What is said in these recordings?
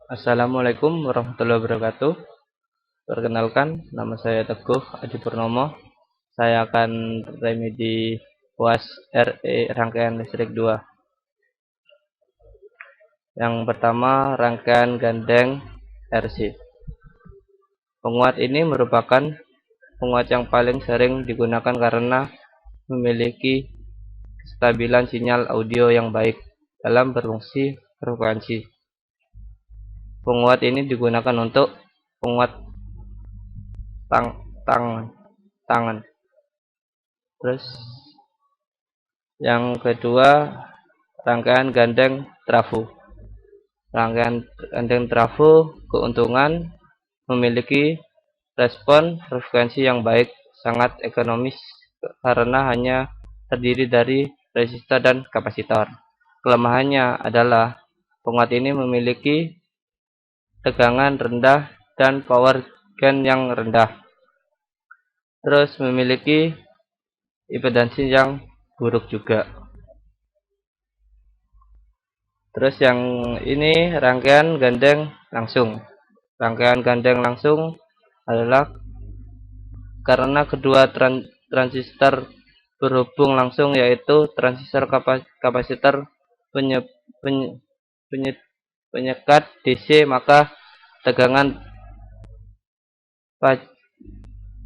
Assalamualaikum warahmatullahi wabarakatuh. Perkenalkan, nama saya Teguh Adi Purnomo. Saya akan remedi UAS RE rangkaian listrik 2. Yang pertama, rangkaian gandeng RC. Penguat ini merupakan penguat yang paling sering digunakan karena memiliki kestabilan sinyal audio yang baik dalam berfungsi frekuensi. Penguat ini digunakan untuk penguat tangan. Terus yang kedua, rangkaian gandeng trafo. Rangkaian gandeng trafo keuntungan memiliki respon frekuensi yang baik, sangat ekonomis karena hanya terdiri dari resistor dan kapasitor. Kelemahannya adalah penguat ini memiliki tegangan rendah dan power gain yang rendah. Terus memiliki impedansi yang buruk juga. Terus yang ini rangkaian gandeng langsung. Rangkaian gandeng langsung adalah karena kedua transistor berhubung langsung, yaitu transistor kapasitor penyekat DC, maka tegangan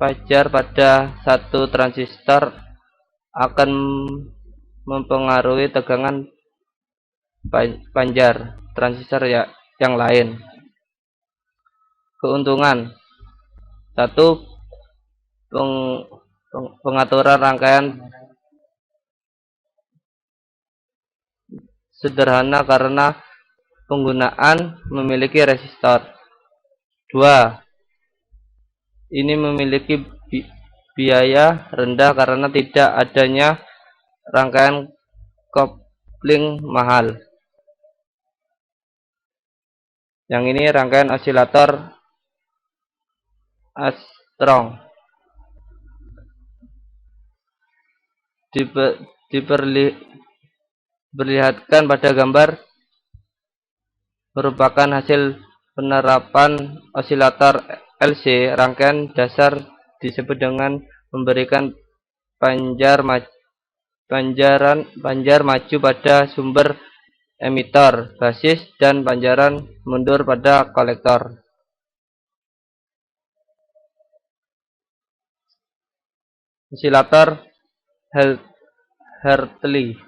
pajar pada satu transistor akan mempengaruhi tegangan panjar transistor yang lain. Keuntungan: satu, pengaturan rangkaian sederhana karena penggunaan memiliki resistor. 2. Ini memiliki biaya rendah karena tidak adanya rangkaian kopling mahal. Yang ini rangkaian osilator Armstrong. Diperlihatkan pada gambar merupakan hasil penerapan osilator LC. Rangkaian dasar disebut dengan memberikan panjar maju pada sumber emitor basis dan panjaran mundur pada kolektor. Osilator Hartley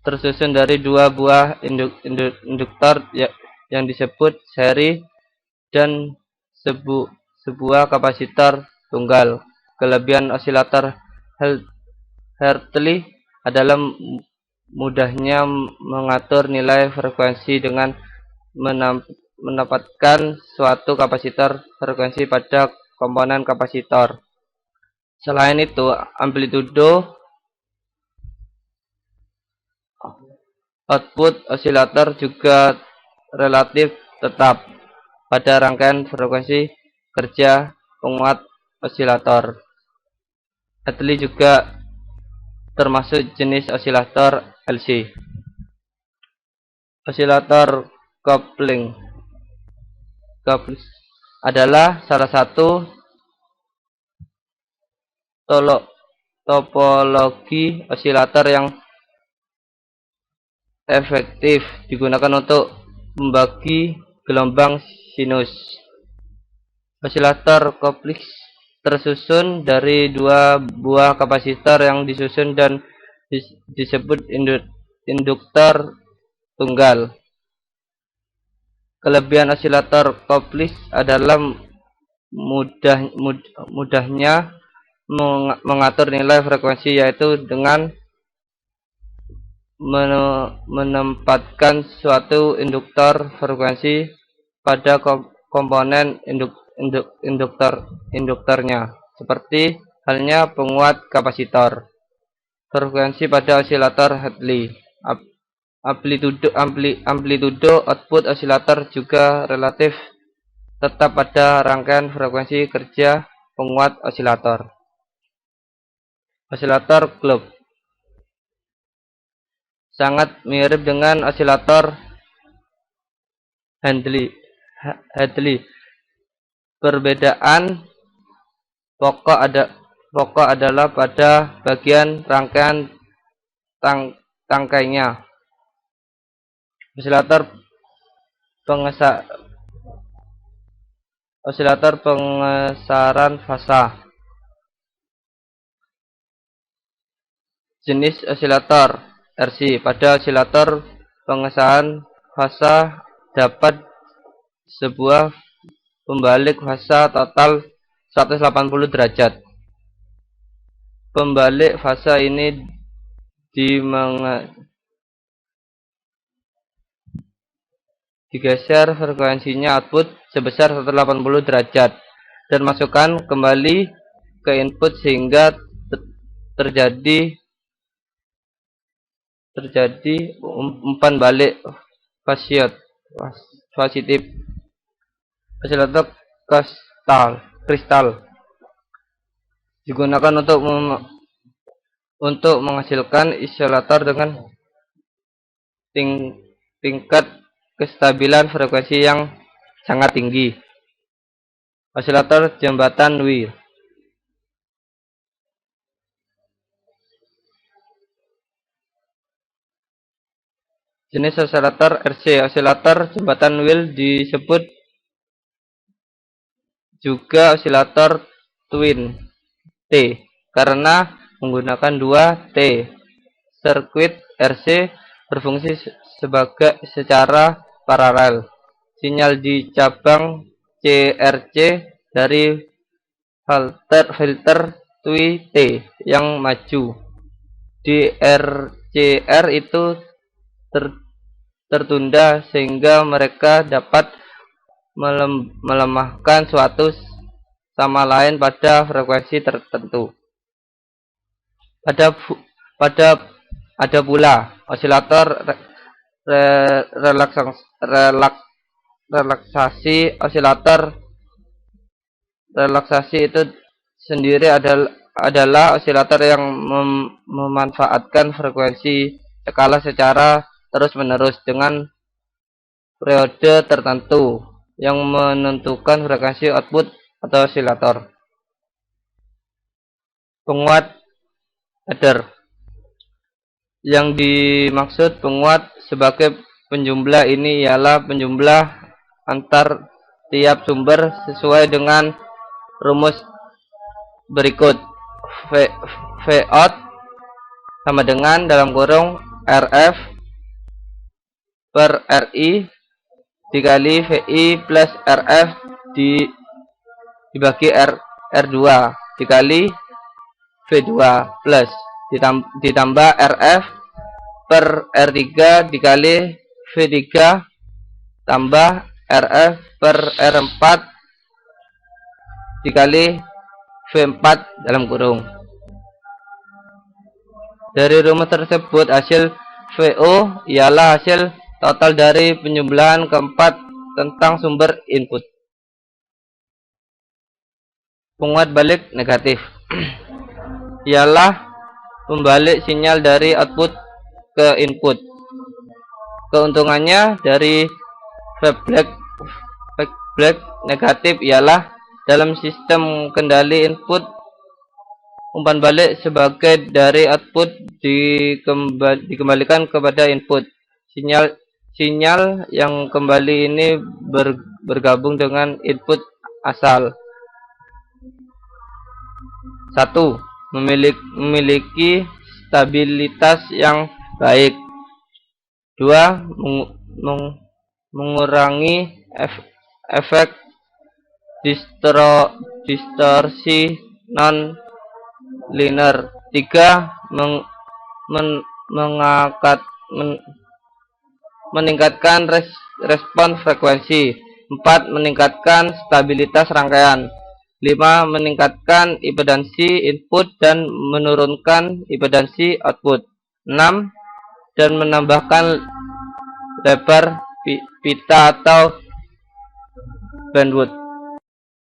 tersusun dari dua buah induktor yang disebut seri dan sebuah kapasitor tunggal. Kelebihan osilator Hartley adalah mudahnya mengatur nilai frekuensi dengan menempatkan suatu kapasitor frekuensi pada komponen kapasitor. Selain itu, amplitudo output osilator juga relatif tetap pada rangkaian frekuensi kerja penguat osilator. Hartley juga termasuk jenis osilator LC. Osilator coupling adalah salah satu topologi osilator yang efektif digunakan untuk membagi gelombang sinus. Osilator coupling tersusun dari dua buah kapasitor yang disusun dan disebut induktor tunggal. Kelebihan osilator coupling adalah mudahnya mengatur nilai frekuensi, yaitu dengan menempatkan suatu induktor frekuensi pada komponen induktornya, seperti halnya penguat kapasitor. Frekuensi pada osilator Hartley. Amplitudo output osilator juga relatif tetap pada rangkaian frekuensi kerja penguat osilator. Osilator Globe sangat mirip dengan osilator Hadley. Perbedaan pokok adalah pada bagian rangkaian tangkainya. Osilator pengesaran fasa. Jenis osilator RC. Pada osilator pengesaran fasa dapat sebuah pembalik fasa total 180 derajat. Pembalik fasa ini digeser frekuensinya output sebesar 180 derajat dan masukkan kembali ke input sehingga terjadi umpan balik positif. Osilator kristal digunakan untuk menghasilkan osilator dengan tingkat kestabilan frekuensi yang sangat tinggi. Osilator jembatan Weil. Jenis osilator RC. Osilator jembatan Weil disebut juga osilator twin T karena menggunakan dua T. Sirkuit RC berfungsi secara paralel. Sinyal di cabang CRC dari filter Twi T yang maju. Di RCR itu tertunda sehingga mereka dapat melemahkan suatu sama lain pada frekuensi tertentu. Ada pula osilator relaksasi. Osilator relaksasi itu sendiri adalah osilator yang memanfaatkan frekuensi skala secara terus-menerus dengan periode tertentu yang menentukan frekuensi output atau osilator. Penguat adder. Yang dimaksud penguat sebagai penjumlah ini ialah penjumlah antar tiap sumber sesuai dengan rumus berikut. Vout sama dengan dalam kurung RF per RI dikali VI plus RF dibagi R2 dikali V2 plus ditambah RF per R3 dikali V3 tambah RF per R4 dikali V4 dalam kurung. Dari rumus tersebut hasil VO ialah hasil total dari penjumlahan keempat tentang sumber input. Penguat balik negatif ialah pembalik sinyal dari output ke input. Keuntungannya dari feedback negatif ialah dalam sistem kendali input, umpan balik sebagai dari output dikembalikan kepada input. Sinyal yang kembali ini bergabung dengan input asal. 1. Memiliki stabilitas yang baik. 2. Mengurangi efek distorsi non-linear. 3. Meningkatkan respon frekuensi. 4. Meningkatkan stabilitas rangkaian. 5. Meningkatkan impedansi input dan menurunkan impedansi output. 6. Dan menambahkan lebar pita atau bandwidth.